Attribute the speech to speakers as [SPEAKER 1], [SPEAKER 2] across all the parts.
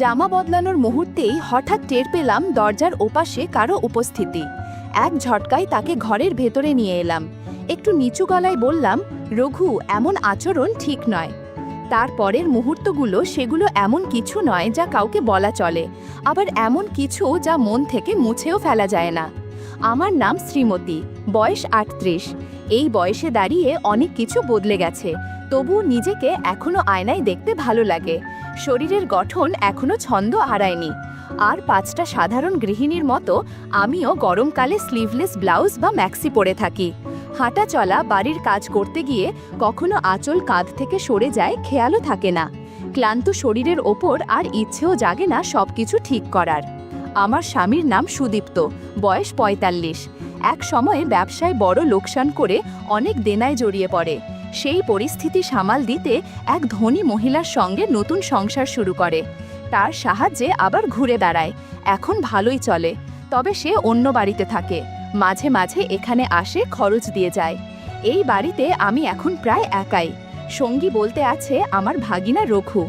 [SPEAKER 1] জামা বদলানোর মুহূর্তেই হঠাৎ টের পেলাম দরজার ওপাশে কারো উপস্থিতি। এক ঝটকায় তাকে ঘরের ভেতরে নিয়ে এলাম। একটু নিচু গলায় বললাম, রঘু, এমন আচরণ ঠিক নয়। তারপরের মুহূর্তগুলো সেগুলো এমন কিছু নয় যা কাউকে বলা চলে, আবার এমন কিছু যা মন থেকে মুছেও ফেলা যায় না। আমার নাম শ্রীমতী, বয়স ৩৮। এই বয়সে দাঁড়িয়ে অনেক কিছু বদলে গেছে, তবু নিজেকে এখনো আয়নায় দেখতে ভালো লাগে। শরীরের গঠন এখনো ছন্দ হারায়নি। আর ৫টা সাধারণ গৃহিণীর মতো আমিও গরমকালে স্লিভলেস ব্লাউজ বা ম্যাক্সি পরে থাকি। হাঁটা চলা, বাড়ির কাজ করতে গিয়ে কখনো আঁচল কাঁধ থেকে সরে যায়, খেয়ালও থাকে না। ক্লান্ত শরীরের ওপর আর ইচ্ছেও জাগে না সবকিছু ঠিক করার। আমার স্বামীর নাম সুদীপ্ত, বয়স ৪৫। এক সময়ে ব্যবসায় বড় লোকসান করে অনেক দেনায় জড়িয়ে পড়ে। সেই পরিস্থিতি সামাল দিতে এক ধনী মহিলার সঙ্গে নতুন সংসার শুরু করে। তার সাহায্যে আবার ঘুরে দাঁড়ায়। এখন ভালোই চলে, তবে সে অন্য বাড়িতে থাকে। মাঝে মাঝে এখানে আসে, খরচ দিয়ে যায়। এই বাড়িতে আমি এখন প্রায় একাই। সঙ্গী বলতে আছে আমার ভাগিনা রঘু।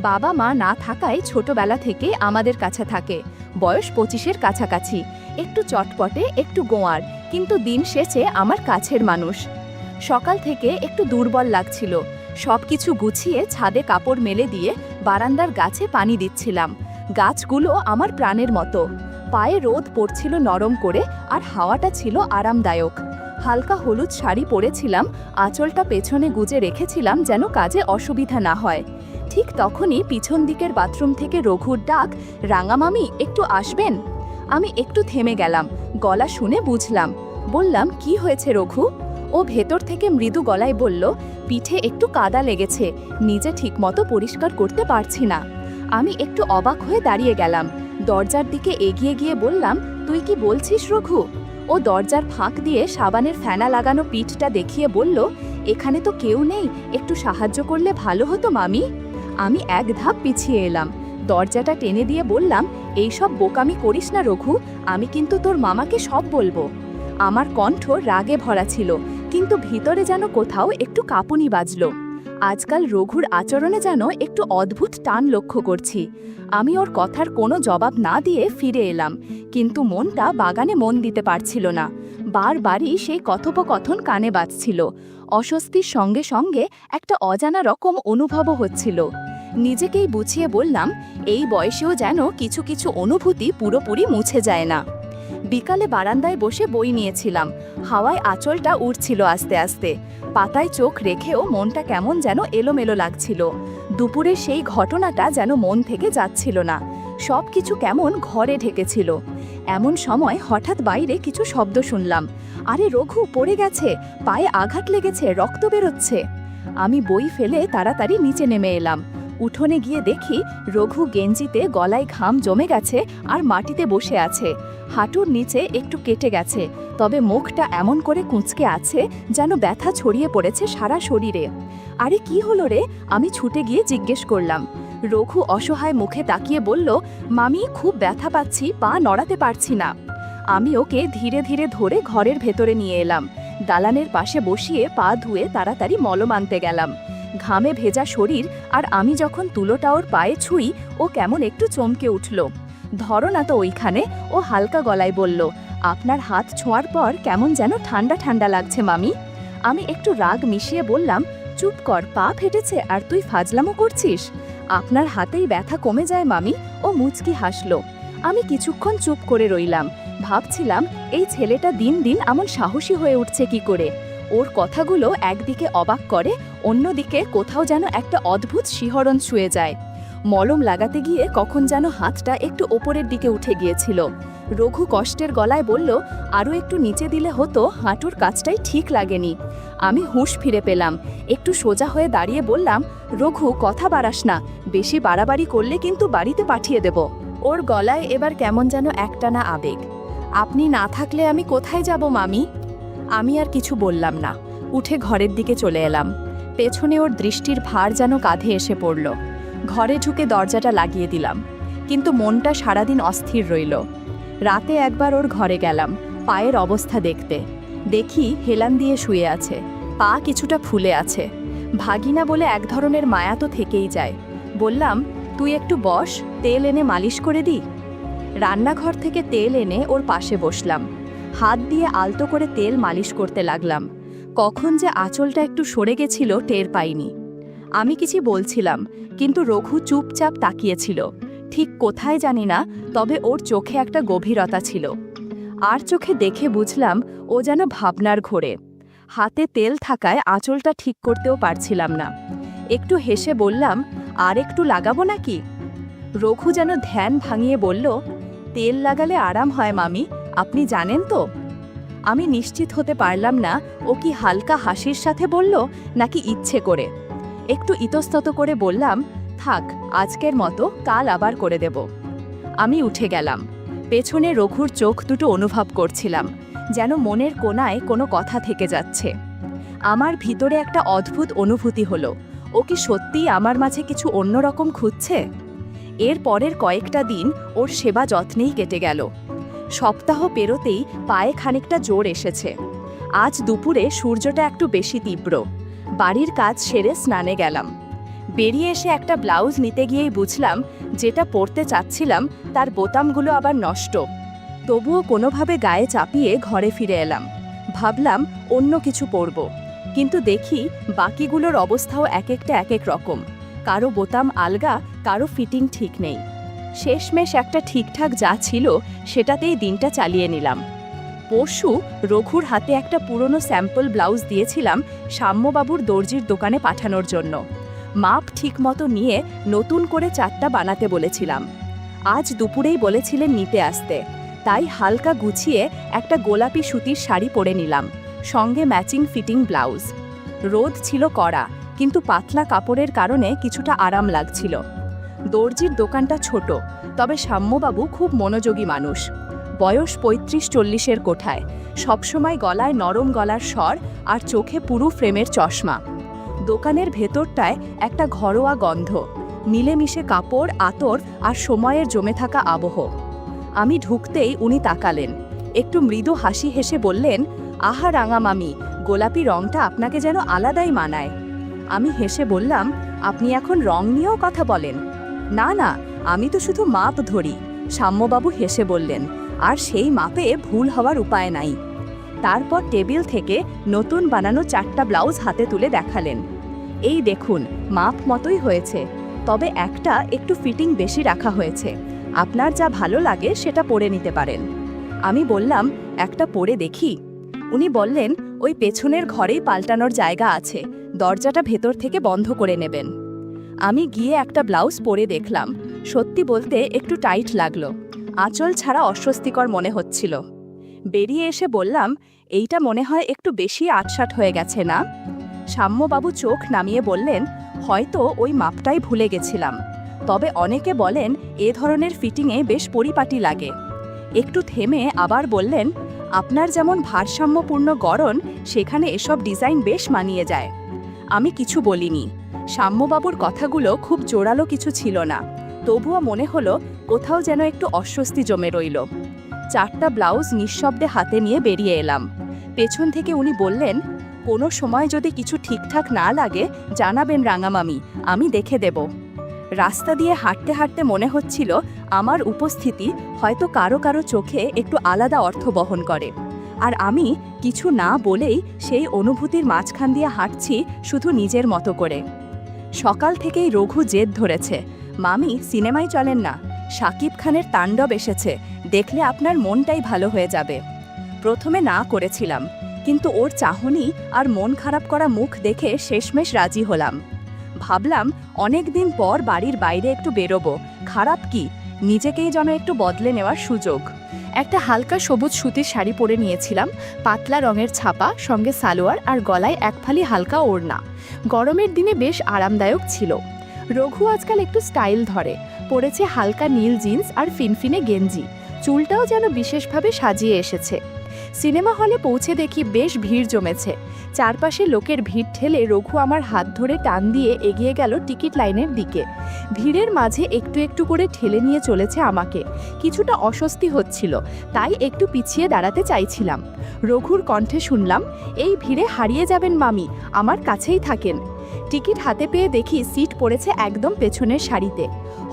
[SPEAKER 1] বাবা মা না থাকায় ছোটবেলা থেকে আমাদের কাছে থাকে। বয়স ২৫-এর কাছাকাছি, একটু চটপটে, একটু গোয়ার, কিন্তু দিন শেষে আমার কাছের মানুষ। সকাল থেকে একটু দুর্বল লাগছিল। সবকিছু গুছিয়ে ছাদে কাপড় মেলে দিয়ে বারান্দার গাছে পানি দিচ্ছিলাম। গাছগুলো আমার প্রাণের মতো। পায়ে রোদ পড়ছিল নরম করে, আর হাওয়াটা ছিল আরামদায়ক। হালকা হলুদ শাড়ি পরেছিলাম, আঁচলটা পেছনে গুজে রেখেছিলাম যেন কাজে অসুবিধা না হয়। ঠিক তখনই পিছন দিকের বাথরুম থেকে রঘুর ডাক, রাঙা মামি, একটু আসবেন? আমি একটু থেমে গেলাম। গলা শুনে বুঝলাম। বললাম, কি হয়েছে রঘু? ও ভেতর থেকে মৃদু গলায় বলল, পিঠে একটু কাদা লেগেছে, নিজে ঠিকমতো পরিষ্কার করতে পারছি না। আমি একটু অবাক হয়ে দাঁড়িয়ে গেলাম। দরজার দিকে এগিয়ে গিয়ে বললাম, তুই কি বলছিস রঘু? ও দরজার ফাঁক দিয়ে সাবানের ফেনা লাগানো পিঠটা দেখিয়ে বলল, এখানে তো কেউ নেই, একটু সাহায্য করলে ভালো হতো মামি। আমি এক ধাপ পিছিয়ে এলাম। দরজাটা টেনে দিয়ে বললাম, এইসব বোকামি করিস না রঘু, আমি কিন্তু তোর মামাকে সব বলবো। আমার কণ্ঠ রাগে ভরা ছিল, কিন্তু ভিতরে যেন কোথাও একটু কাঁপুনি বাজল। আজকাল রঘুর আচরণে যেন একটু অদ্ভুত টান লক্ষ্য করছি। আমি ওর কথার কোনো জবাব না দিয়ে ফিরে এলাম, কিন্তু মনটা বাগানে মন দিতে পারছিল না। বারবারই সেই কথোপকথন কানে বাজছিল। অস্বস্তির সঙ্গে সঙ্গে একটা অজানা রকম অনুভবও হচ্ছিল। নিজেকেই বুঝিয়ে বললাম, এই বয়সেও যেন কিছু কিছু অনুভূতি পুরোপুরি মুছে যায় না। বিকালে বারান্দায় বসে বই নিয়েছিলাম। হাওয়ায় আঁচলটা উড়ছিল আস্তে আস্তে। পাতায় চোখ রেখেও মনটা কেমন যেন এলোমেলো লাগছিল। দুপুরের সেই ঘটনাটা যেন মন থেকে যাচ্ছিল না। সব কিছু কেমন ঘরে ঢেকেছিল। এমন সময় হঠাৎ বাইরে কিছু শব্দ শুনলাম। আরে রঘু, পড়ে গেছে, পায়ে আঘাত লেগেছে, রক্ত বেরোচ্ছে। আমি বই ফেলে তাড়াতাড়ি নিচে নেমে এলাম। উঠোনে গিয়ে দেখি রঘু গেঞ্জিতে গলায় ঘাম জমে গেছে আর মাটিতে বসে আছে। হাঁটুর নিচে একটু কেটে গেছে, তবে মুখটা এমন করে কুঁচকে আছে যেন ব্যথা ছড়িয়ে পড়েছে সারা শরীরে। আরে কি হলো রে? আমি ছুটে গিয়ে জিজ্ঞেস করলাম। রঘু অসহায় মুখে তাকিয়ে বলল, মামি, খুব ব্যথা পাচ্ছি, পা নড়াতে পারছি না। আমি ওকে ধীরে ধীরে ধরে ঘরের ভেতরে নিয়ে এলাম। দালানের পাশে বসিয়ে পা ধুয়ে তাড়াতাড়ি মলম আনতে গেলাম। ঘামে ভেজা শরীর, আর আমি যখন তুলোটা ওর পায়ে ছুঁই, ও কেমন একটু চমকে উঠল। ধরো না তো ওইখানে, ও হালকা গলায় বলল, আপনার হাত ছোঁয়ার পর কেমন যেন ঠান্ডা ঠান্ডা লাগছে মামি। আমি একটু রাগ মিশিয়ে বললাম, চুপ কর, পা ফেটেছে আর তুই ফাজলামো করছিস? আপনার হাতেই ব্যথা কমে যায় মামি। ও মুচকি হাসল। আমি কিছুক্ষণ চুপ করে রইলাম। ভাবছিলাম, এই ছেলেটা দিন দিন এমন সাহসী হয়ে উঠছে কি করে। ওর কথাগুলো একদিকে অবাক করে, অন্যদিকে কোথাও যেন একটা অদ্ভুত শিহরণ ছুঁয়ে যায়। মলম লাগাতে গিয়ে কখন যেন হাতটা একটু ওপরের দিকে উঠে গিয়েছিল। রঘু কষ্টের গলায় বলল, আরও একটু নিচে দিলে হতো, হাঁটুর কাজটাই ঠিক লাগেনি। আমি হুঁশ ফিরে পেলাম। একটু সোজা হয়ে দাঁড়িয়ে বললাম, রঘু, কথা বাড়াস না, বেশি বাড়াবাড়ি করলে কিন্তু বাড়িতে পাঠিয়ে দেব। ওর গলায় এবার কেমন যেন একটানা আবেগ। আপনি না থাকলে আমি কোথায় যাব মামি? আমি আর কিছু বললাম না, উঠে ঘরের দিকে চলে এলাম। পেছনে ওর দৃষ্টির ভার যেন কাঁধে এসে পড়ল। ঘরে ঢুকে দরজাটা লাগিয়ে দিলাম, কিন্তু মনটা সারাদিন অস্থির রইল। রাতে একবার ওর ঘরে গেলাম পায়ের অবস্থা দেখতে। দেখি হেলান দিয়ে শুয়ে আছে, পা কিছুটা ফুলে আছে। ভাগিনা বলে এক ধরনের মায়া তো থেকেই যায়। বললাম, তুই একটু বস, তেল এনে মালিশ করে দি। রান্নাঘর থেকে তেল এনে ওর পাশে বসলাম। হাত দিয়ে আলতো করে তেল মালিশ করতে লাগলাম। কখন যে আঁচলটা একটু সরে গেছিল টের পাইনি। আমি কিছু বলছিলাম, কিন্তু রঘু চুপচাপ তাকিয়েছিল। ঠিক কোথায় জানি না, তবে ওর চোখে একটা গভীরতা ছিল। আর চোখে দেখে বুঝলাম ও যেন ভাবনার ঘোরে। হাতে তেল থাকায় আঁচলটা ঠিক করতেও পারছিলাম না। একটু হেসে বললাম, আর একটু লাগাবো নাকি? রঘু যেন ধ্যান ভাঙিয়ে বলল, তেল লাগালে আরাম হয় মামি, আপনি জানেন তো। আমি নিশ্চিত হতে পারলাম না ও কি হালকা হাসির সাথে বলল নাকি ইচ্ছে করে। একটু ইতস্তত করে বললাম, থাক, আজকের মতো কাল আবার করে দেব। আমি উঠে গেলাম। পেছনে রঘুর চোখ দুটো অনুভব করছিলাম, যেন মনের কোণায় কোনো কথা থেকে যাচ্ছে। আমার ভিতরে একটা অদ্ভুত অনুভূতি হলো, ও কি সত্যিই আমার মাঝে কিছু অন্যরকম খুঁজছে? এর পরের কয়েকটা দিন ওর সেবা যত্নেই কেটে গেল। সপ্তাহ পেরোতেই পায়ে খানিকটা জোর এসেছে। আজ দুপুরে সূর্যটা একটু বেশি তীব্র। বাড়ির কাজ সেরে স্নানে গেলাম। বেরিয়ে এসে একটা ব্লাউজ নিতে গিয়েই বুঝলাম যেটা পরতে চাচ্ছিলাম তার বোতামগুলো আবার নষ্ট। তবুও কোনোভাবে গায়ে চাপিয়ে ঘরে ফিরে এলাম। ভাবলাম অন্য কিছু পরব, কিন্তু দেখি বাকিগুলোর অবস্থাও এক এক রকম। কারো বোতাম আলগা, কারো ফিটিং ঠিক নেই। শেষমেশ একটা ঠিকঠাক যা ছিল সেটাতেই দিনটা চালিয়ে নিলাম। পরশু রঘুর হাতে একটা পুরনো স্যাম্পল ব্লাউজ দিয়েছিলাম সাম্যবাবুর দর্জির দোকানে পাঠানোর জন্য। মাপ ঠিকমতো নিয়ে নতুন করে 4টা বানাতে বলেছিলাম। আজ দুপুরেই বলেছিলেন নিতে আসতে, তাই হালকা গুছিয়ে একটা গোলাপি সুতির শাড়ি পরে নিলাম, সঙ্গে ম্যাচিং ফিটিং ব্লাউজ। রোদ ছিল কড়া, কিন্তু পাতলা কাপড়ের কারণে কিছুটা আরাম লাগছিল। দর্জির দোকানটা ছোট, তবে সাম্যবাবু খুব মনোযোগী মানুষ। বয়স 35-40-এর কোঠায়, সবসময় গলায় নরম গলার স্বর আর চোখে পুরু ফ্রেমের চশমা। দোকানের ভেতরটায় একটা ঘরোয়া গন্ধ, মিলেমিশে কাপড়, আতর আর সময়ের জমে থাকা আবহ। আমি ঢুকতেই উনি তাকালেন, একটু মৃদু হাসি হেসে বললেন, আহা রাঙা মামি, গোলাপি রংটা আপনাকে যেন আলাদাই মানায়। আমি হেসে বললাম, আপনি এখন রং নিয়েও কথা বলেন? না না, আমি তো শুধু মাপ ধরি। সাম্যবাবু হেসে বললেন, আর সেই মাপে ভুল হওয়ার উপায় নাই। তারপর টেবিল থেকে নতুন বানানো 4টা ব্লাউজ হাতে তুলে দেখালেন। এই দেখুন, মাপ মতোই হয়েছে, তবে একটা একটু ফিটিং বেশি রাখা হয়েছে। আপনার যা ভালো লাগে সেটা পরে নিতে পারেন। আমি বললাম, একটা পরে দেখি। উনি বললেন, ওই পেছনের ঘরেই পাল্টানোর জায়গা আছে, দরজাটা ভেতর থেকে বন্ধ করে নেবেন। আমি গিয়ে একটা ব্লাউজ পরে দেখলাম। সত্যি বলতে একটু টাইট লাগলো, আঁচল ছাড়া অস্বস্তিকর মনে হচ্ছিল। বেরিয়ে এসে বললাম, এইটা মনে হয় একটু বেশি আটসাট হয়ে গেছে না? সাম্যবাবু চোখ নামিয়ে বললেন, হয়তো ওই মাপটাই ভুলে গেছিলাম, তবে অনেকে বলেন এ ধরনের ফিটিংয়ে বেশ পরিপাটি লাগে। একটু থেমে আবার বললেন, আপনার যেমন ভারসাম্যপূর্ণ গড়ন, সেখানে এসব ডিজাইন বেশ মানিয়ে যায়। আমি কিছু বলিনি। সাম্যবাবুর কথাগুলো খুব জোরালো কিছু ছিল না, তবুও মনে হলো কোথাও যেন একটু অস্বস্তি জমে রইল। 4টা ব্লাউজ নিঃশব্দে হাতে নিয়ে বেরিয়ে এলাম। পেছন থেকে উনি বললেন, কোনো সময় যদি কিছু ঠিকঠাক না লাগে জানাবেন রাঙামামি, আমি দেখে দেব। রাস্তা দিয়ে হাঁটতে হাঁটতে মনে হচ্ছিল আমার উপস্থিতি হয়তো কারো কারো চোখে একটু আলাদা অর্থ বহন করে, আর আমি কিছু না বলেই সেই অনুভূতির মাঝখান দিয়ে হাঁটছি শুধু নিজের মতো করে। সকাল থেকেই রঘু জেদ ধরেছে, মামি সিনেমায় চলেন না, শাকিব খানের তাণ্ডব এসেছে, দেখলে আপনার মনটাই ভালো হয়ে যাবে। প্রথমে না করেছিলাম, কিন্তু ওর চাহনি আর মন খারাপ করা মুখ দেখে শেষমেশ রাজি হলাম। ভাবলাম অনেক দিন পর বাড়ির বাইরে একটু বেরোবো, খারাপ কি, নিজেকেই যেন একটু বদলে নেওয়ার সুযোগ। একটা হালকা সবুজ সুতির শাড়ি পরে নিয়েছিলাম, পাতলা রঙের ছাপা, সঙ্গে সালোয়ার আর গলায় এক ফালি হালকা ওড়না। গরমের দিনে বেশ আরামদায়ক ছিল। রঘু আজকাল একটু স্টাইল ধরে, পরেছে হালকা নীল জিন্স আর ফিনফিনে গেঞ্জি, চুলটাও যেন বিশেষভাবে সাজিয়ে এসেছে। সিনেমা হলে পৌঁছে দেখি বেশ ভিড় জমেছে। চারপাশে লোকের ভিড় ঠেলে রঘু আমার হাত ধরে টান দিয়ে এগিয়ে গেল টিকিট লাইনের দিকে। ভিড়ের মাঝে একটু একটু করে ঠেলে নিয়ে চলেছে আমাকে। কিছুটা অস্বস্তি হচ্ছিল, তাই একটু পিছিয়ে দাঁড়াতে চাইছিলাম। রঘুর কণ্ঠে শুনলাম, এই ভিড়ে হারিয়ে যাবেন মামি, আমার কাছেই থাকেন। টিকিট হাতে পেয়ে দেখি সিট পড়েছে একদম পেছনের সারিতে।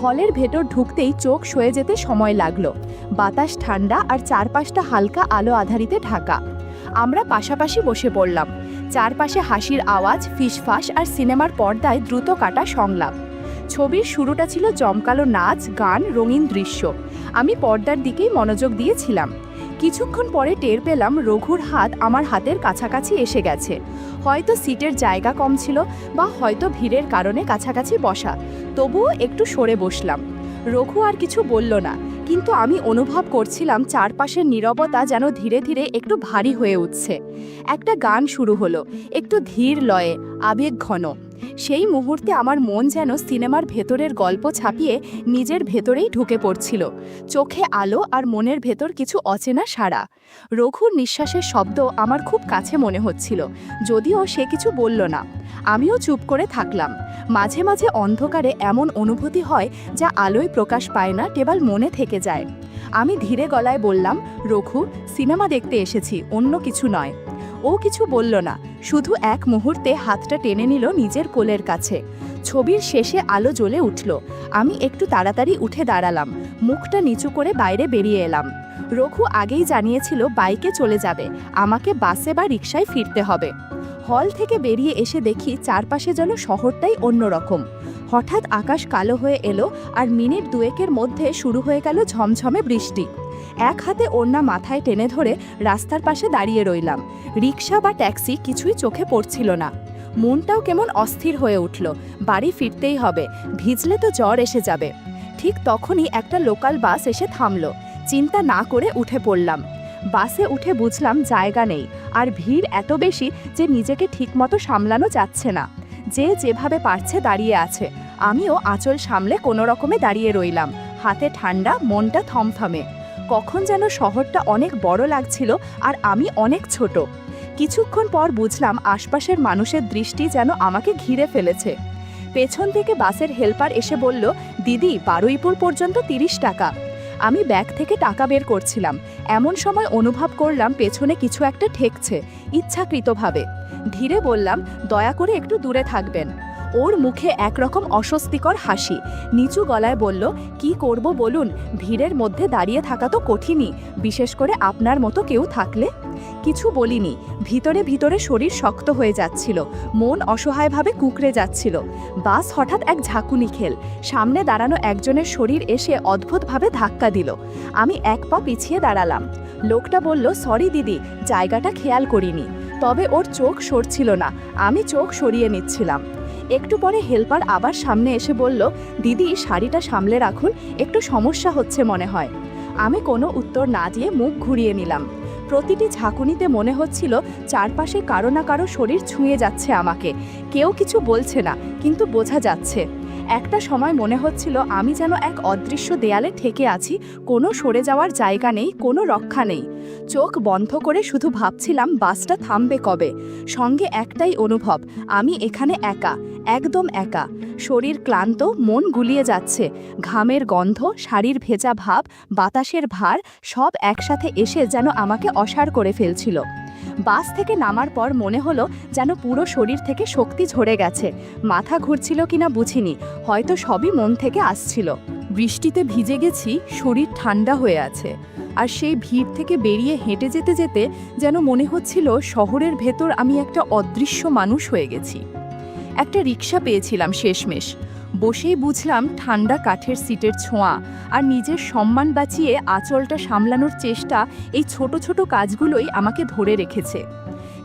[SPEAKER 1] হলের ভেতর ঢুকতেই চোখ সয়ে যেতে সময় লাগলো। বাতাস ঠান্ডা আর চারপাশটা হালকা আলো আধারিতে ঢাকা। আমরা পাশাপাশি বসে পড়লাম। চারপাশে হাসির আওয়াজ, ফিসফাস আর সিনেমার পর্দায় দ্রুত কাটা সংলাপ। ছবির শুরুটা ছিল জমকালো নাচ, গান, রঙিন দৃশ্য। আমি পর্দার দিকেই মনোযোগ দিয়েছিলাম। কিছুক্ষণ পরে টের পেলাম রঘুর হাত আমার হাতের কাছাকাছি এসে গেছে। হয়তো সিটের জায়গা কম ছিল বা হয়তো ভিড়ের কারণে কাছাকাছি বসা, তবুও একটু সরে বসলাম। রঘু আর কিছু বলল না, কিন্তু আমি অনুভব করছিলাম চারপাশের নীরবতা যেন ধীরে ধীরে একটু ভারী হয়ে উঠছে। একটা গান শুরু হলো, একটু ধীর লয়ে, আবেগ ঘন। সেই মুহূর্তে আমার মন যেন সিনেমার ভেতরের গল্প ছাপিয়ে নিজের ভেতরেই ঢুকে পড়ছিল। চোখে আলো আর মনের ভেতর কিছু অচেনা সাড়া। রঘুর নিঃশ্বাসের শব্দ আমার খুব কাছে মনে হচ্ছিল, যদিও সে কিছু বলল না। আমিও চুপ করে থাকলাম। মাঝে মাঝে অন্ধকারে এমন অনুভূতি হয় যা আলোয় প্রকাশ পায় না, কেবল মনে থেকে যায়। আমি ধীরে গলায় বললাম, রঘু, সিনেমা দেখতে এসেছি, অন্য কিছু নয়। ও কিছু বলল না, শুধু এক মুহূর্তে হাতটা টেনে নিল নিজের কোলের কাছে। ছবির শেষে আলো জ্বলে উঠল। আমি একটু তাড়াতাড়ি উঠে দাঁড়ালাম, মুখটা নিচু করে বাইরে বেরিয়ে এলাম। রঘু আগেই জানিয়েছিল বাইকে চলে যাবে, আমাকে বাসে বা রিকশায় ফিরতে হবে। হল থেকে বেরিয়ে এসে দেখি চারপাশে যেন শহরটাই অন্যরকম। হঠাৎ আকাশ কালো হয়ে এলো আর মিনিট দুয়েকের মধ্যে শুরু হয়ে গেল ঝমঝমে বৃষ্টি। এক হাতে ওড়না মাথায় টেনে ধরে রাস্তার পাশে দাঁড়িয়ে রইলাম। রিকশা বা ট্যাক্সি কিছুই চোখে পড়ছিল না। মনটাও কেমন অস্থির হয়ে উঠল। বাড়ি ফিরতেই হবে, ভিজলে তো জ্বর এসে যাবে। ঠিক তখনই একটা লোকাল বাস এসে থামল। চিন্তা না করে উঠে পড়লাম। বাসে উঠে বুঝলাম জায়গা নেই, আর ভিড় এত বেশি যে নিজেকে ঠিকমতো সামলানো যাচ্ছে না। যে যেভাবে পারছে দাঁড়িয়ে আছে। আমিও আঁচল সামলে কোনো রকমে দাঁড়িয়ে রইলাম, হাতে ঠান্ডা, মনটা থমথমে। কখন যেন শহরটা অনেক বড় লাগছিল আর আমি অনেক ছোট। কিছুক্ষণ পর বুঝলাম আশপাশের মানুষের দৃষ্টি যেন আমাকে ঘিরে ফেলেছে। পেছন থেকে বাসের হেল্পার এসে বলল, দিদি, বারুইপুর পর্যন্ত 30 টাকা। আমি ব্যাগ থেকে টাকা বের করছিলাম। এমন সময় অনুভব করলাম পেছনে কিছু একটা ঠেকছে, ইচ্ছাকৃতভাবে। ধীরে বললাম, দয়া করে একটু দূরে থাকবেন। ওর মুখে একরকম অস্বস্তিকর হাসি। নিচু গলায় বলল, কি করব বলুন, ভিড়ের মধ্যে দাঁড়িয়ে থাকা তো কঠিনই, বিশেষ করে আপনার মতো কেউ থাকলে। কিছু বলিনি। ভিতরে ভিতরে শরীর শক্ত হয়ে যাচ্ছিল, মন অসহায়ভাবে কুঁকড়ে যাচ্ছিল। বাস হঠাৎ এক ঝাঁকুনি খেল। সামনে দাঁড়ানো একজনের শরীর এসে অদ্ভুতভাবে ধাক্কা দিল। আমি এক পা পিছিয়ে দাঁড়ালাম। লোকটা বলল, সরি দিদি, জায়গাটা খেয়াল করিনি। তবে ওর চোখ সরছিল না, আমি চোখ সরিয়ে নিচ্ছিলাম। একটু পরে হেল্পার আবার সামনে এসে বলল, দিদি, শাড়িটা সামলে রাখুন, একটু সমস্যা হচ্ছে মনে হয়। আমি কোনো উত্তর না দিয়ে মুখ ঘুরিয়ে নিলাম। প্রতিটি ঝাঁকুনিতে মনে হচ্ছিল চারপাশে কারো না কারো শরীর ছুঁয়ে যাচ্ছে আমাকে। কেউ কিছু বলছে না, কিন্তু বোঝা যাচ্ছে। একটা সময় মনে হচ্ছিল আমি যেন এক অদৃশ্য দেয়ালে ঠেকে আছি, কোনো সরে যাওয়ার জায়গা নেই, কোনো রক্ষা নেই। চোখ বন্ধ করে শুধু ভাবছিলাম বাসটা থামবে কবে। সঙ্গে একটাই অনুভব, আমি এখানে একা, একদম একা। শরীর ক্লান্ত, মন গুলিয়ে যাচ্ছে। ঘামের গন্ধ, শাড়ির ভেজা ভাব, বাতাসের ভার সব একসাথে এসে যেন আমাকে অসাড় করে ফেলছিল। বাস থেকে নামার পর মনে হলো যেন পুরো শরীর থেকে শক্তি ঝরে গেছে। মাথা ঘুরছিল কিনা বুঝিনি, হয়তো সবই মন থেকে আসছিল। বৃষ্টিতে ভিজে গেছি, শরীর ঠান্ডা হয়ে আছে। আর সেই ভিড় থেকে বেরিয়ে হেঁটে যেতে যেতে যেন মনে হচ্ছিল শহরের ভেতর আমি একটা অদৃশ্য মানুষ হয়ে গেছি। একটা রিকশা পেয়েছিলাম শেষমেশ। বসেই বুঝলাম ঠান্ডা কাঠের সিটের ছোঁয়া আর নিজের সম্মান বাঁচিয়ে আঁচলটা সামলানোর চেষ্টা, এই ছোট ছোট কাজগুলোই আমাকে ধরে রেখেছে।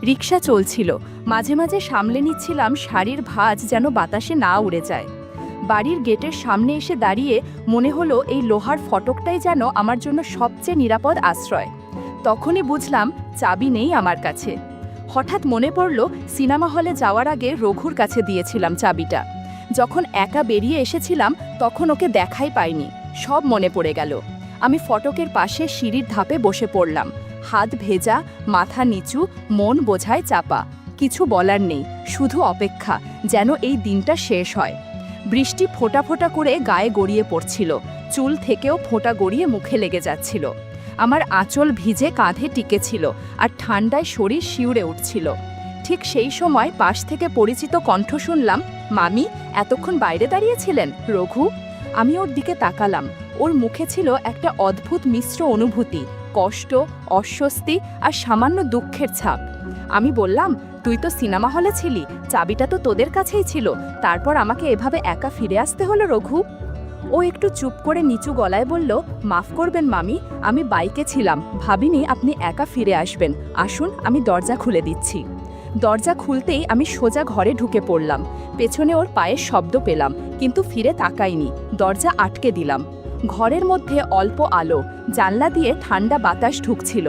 [SPEAKER 1] রিকশা চলছিল, মাঝে মাঝে সামলে নিচ্ছিলাম শাড়ির ভাঁজ যেন বাতাসে না উড়ে যায়। বাড়ির গেটের সামনে এসে দাঁড়িয়ে মনে হলো এই লোহার ফটকটাই যেন আমার জন্য সবচেয়ে নিরাপদ আশ্রয়। তখনই বুঝলাম চাবি নেই আমার কাছে। হঠাৎ মনে পড়ল সিনেমা হলে যাওয়ার আগে রঘুর কাছে দিয়েছিলাম চাবিটা। যখন একা বেরিয়ে এসেছিলাম তখন ওকে দেখাই পাইনি। সব মনে পড়ে গেল। আমি ফটকের পাশে সিঁড়ির ধাপে বসে পড়লাম। হাত ভেজা, মাথা নিচু, মন বোঝায় চাপা। কিছু বলার নেই, শুধু অপেক্ষা যেন এই দিনটা শেষ হয়। বৃষ্টি ফোঁটা ফোঁটা করে গায়ে গড়িয়ে পড়ছিল। চুল থেকেও ফোঁটা গড়িয়ে মুখে লেগে যাচ্ছিল। আমার আঁচল ভিজে কাঁধে টিকেছিল আর ঠান্ডায় শরীর শিউরে উঠছিল। ঠিক সেই সময় পাশ থেকে পরিচিত কণ্ঠ শুনলাম, মামি এতক্ষণ বাইরে দাঁড়িয়েছিলেন রঘু। আমি ওর দিকে তাকালাম। ওর মুখে ছিল একটা অদ্ভুত মিশ্র অনুভূতি, কষ্ট, অস্বস্তি আর সামান্য দুঃখের ছাপ। আমি বললাম, তুই তো সিনেমা হলে ছিলি, চাবিটা তো তোদের কাছেই ছিল, তারপর আমাকে এভাবে একা ফিরে আসতে হলো রঘু। ও একটু চুপ করে নিচু গলায় বলল, মাফ করবেন মামি, আমি বাইকে ছিলাম, ভাবিনি আপনি একা ফিরে আসবেন। আসুন, আমি দরজা খুলে দিচ্ছি। দরজা খুলতেই আমি সোজা ঘরে ঢুকে পড়লাম। পেছনে ওর পায়ের শব্দ পেলাম, কিন্তু ফিরে তাকাইনি, দরজা আটকে দিলাম। ঘরের মধ্যে অল্প আলো, জানলা দিয়ে ঠান্ডা বাতাস ঢুকছিল।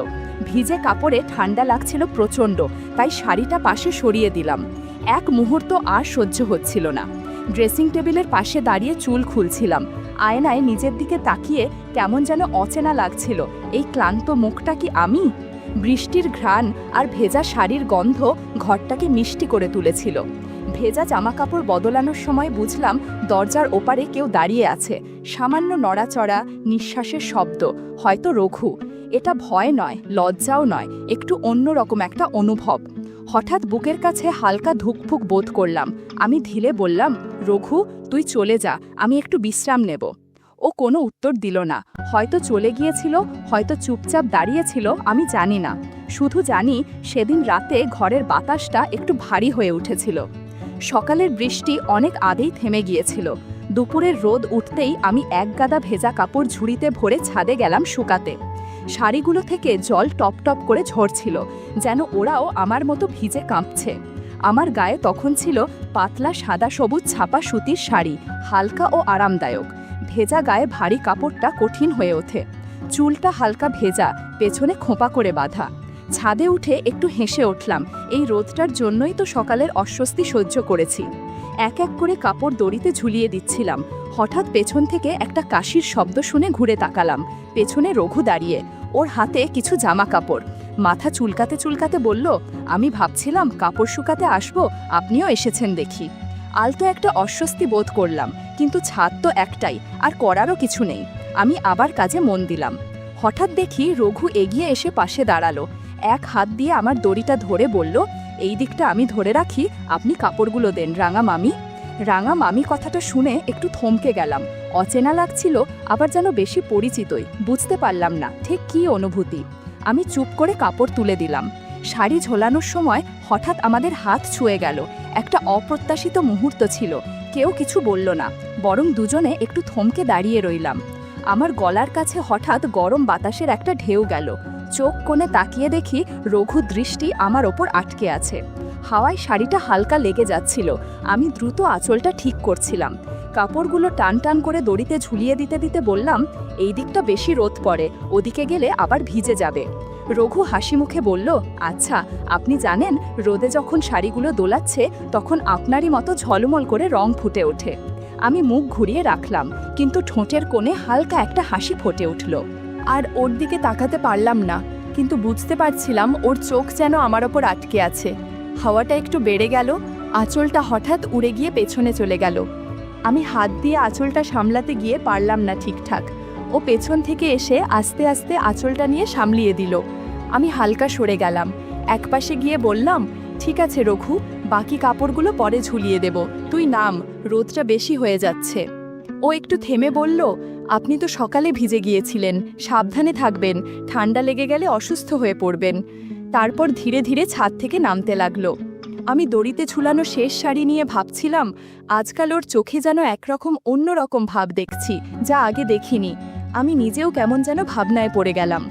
[SPEAKER 1] ভিজে কাপড়ে ঠান্ডা লাগছিল প্রচণ্ড, তাই শাড়িটা পাশে সরিয়ে দিলাম। এক মুহূর্ত আর সহ্য হচ্ছিল না। ড্রেসিং টেবিলের পাশে দাঁড়িয়ে চুল খুলছিলাম। আয়নায় নিজের দিকে তাকিয়ে কেমন যেন অচেনা লাগছিল। এই ক্লান্ত মুখটা কি আমি? বৃষ্টির ঘ্রাণ আর ভেজা শাড়ির গন্ধ ঘরটাকে মিষ্টি করে তুলেছিল। ভেজা জামাকাপড় বদলানোর সময় বুঝলাম দরজার ওপারে কেউ দাঁড়িয়ে আছে। সামান্য নড়াচড়া, নিঃশ্বাসের শব্দ, হয়তো রঘু। এটা ভয় নয়, লজ্জাও নয়, একটু অন্যরকম একটা অনুভব। হঠাৎ বুকের কাছে হালকা ধুকফুক বোধ করলাম। আমি ধীরে বললাম, রঘু তুই চলে যা, আমি একটু বিশ্রাম নেব। ও কোনো উত্তর দিল না। হয়তো চলে গিয়েছিল, হয়তো চুপচাপ দাঁড়িয়েছিল, আমি জানি না। শুধু জানি সেদিন রাতে ঘরের বাতাসটা একটু ভারী হয়ে উঠেছিল। সকালের বৃষ্টি অনেক আগেই থেমে গিয়েছিল। দুপুরের রোদ উঠতেই আমি এক গাদা ভেজা কাপড় ঝুড়িতে ভরে ছাদে গেলাম শুকাতে। শাড়িগুলো থেকে জল টপ টপ করে ঝরছিল, যেন ওরাও আমার মতো ভিজে কাঁপছে। আমার গায়ে তখন ছিল পাতলা সাদা সবুজ ছাপা সুতির শাড়ি, হালকা ও আরামদায়ক। ভেজা গায়ে ভারী কাপড়টা কঠিন হয়ে ওঠে। চুলটা হালকা ভেজা, পেছনে খোঁপা করে বাঁধা। ছাদে উঠে একটু হেসে উঠলাম। এই রোদটার জন্যই তো সকালের অস্বস্তি সহ্য করেছি। এক এক করে কাপড় দড়িতে ঝুলিয়ে দিচ্ছিলাম। হঠাৎ পেছন থেকে একটা কাশির শব্দ শুনে ঘুরে তাকালাম। পেছনে রঘু দাঁড়িয়ে, ওর হাতে কিছু জামা কাপড়। মাথা চুলকাতে চুলকাতে বলল, আমি ভাবছিলাম কাপড় শুকাতে আসবো, আপনিও এসেছেন দেখি। আলতো একটা অস্বস্তি বোধ করলাম, কিন্তু ছাদ তো একটাই, আর করারও কিছু নেই। আমি আবার কাজে মন দিলাম। হঠাৎ দেখি রঘু এগিয়ে এসে পাশে দাঁড়ালো। এক হাত দিয়ে আমার দড়িটা ধরে বলল, এই দিকটা আমি ধরে রাখি, আপনি কাপড়গুলো দেন রাঙা মামি। রাঙা মামি কথাটা শুনে একটু থমকে গেলাম। অচেনা লাগছিল, আবার যেন বেশি পরিচিতই। বুঝতে পারলাম না ঠিক কী অনুভূতি। আমি চুপ করে কাপড় তুলে দিলাম। শাড়ি ঝোলানোর সময় হঠাৎ আমাদের হাত ছুঁয়ে গেল। একটা অপ্রত্যাশিত মুহূর্ত ছিল। কেউ কিছু বলল না, বরং দুজনে একটু থমকে দাঁড়িয়ে রইলাম। আমার গলার কাছে হঠাৎ গরম বাতাসের একটা ঢেউ গেল। চোখ কোণে তাকিয়ে দেখি রঘু দৃষ্টি আমার ওপর আটকে আছে। হাওয়ায় শাড়িটা হালকা লেগে যাচ্ছিল। আমি দ্রুত আঁচলটা ঠিক করছিলাম। কাপড়গুলো টান টান করে দড়িতে ঝুলিয়ে দিতে দিতে বললাম, এই দিকটা বেশি রোদ পড়ে, ওদিকে গেলে আবার ভিজে যাবে। রঘু হাসি মুখে বলল, আচ্ছা, আপনি জানেন রোদে যখন শাড়িগুলো দোলাচ্ছে তখন আপনারই মতো ঝলমল করে রং ফুটে ওঠে। আমি মুখ ঘুরিয়ে রাখলাম, কিন্তু ঠোঁটের কোণে হালকা একটা হাসি ফুটে উঠল। আর ওর দিকে তাকাতে পারলাম না, কিন্তু বুঝতে পারছিলাম ওর চোখ যেন আমার ওপর আটকে আছে। হাওয়াটা একটু বেড়ে গেল, আঁচলটা হঠাৎ উড়ে গিয়ে পেছনে চলে গেল। আমি হাত দিয়ে আঁচলটা সামলাতে গিয়ে পারলাম না ঠিকঠাক। ও পেছন থেকে এসে আস্তে আস্তে আঁচলটা নিয়ে সামলিয়ে দিল। আমি হালকা সরে গেলাম। একপাশে গিয়ে বললাম, ঠিক আছে রঘু, বাকি কাপড়গুলো পরে ঝুলিয়ে দেব, তুই নাম, রোদটা বেশি হয়ে যাচ্ছে। ও একটু থেমে বলল, আপনি তো সকালে ভিজে গিয়েছিলেন, সাবধানে থাকবেন, ঠান্ডা লেগে গেলে অসুস্থ হয়ে পড়বেন। তারপর ধীরে ধীরে ছাদ থেকে নামতে লাগলো। আমি দড়িতে ঝুলানো শেষ শাড়ি নিয়ে ভাবছিলাম, আজকাল ওর চোখে যেন একরকম অন্যরকম ভাব দেখছি, যা আগে দেখিনি। আমি নিজেও কেমন যেন ভাবনায় পড়ে গেলাম।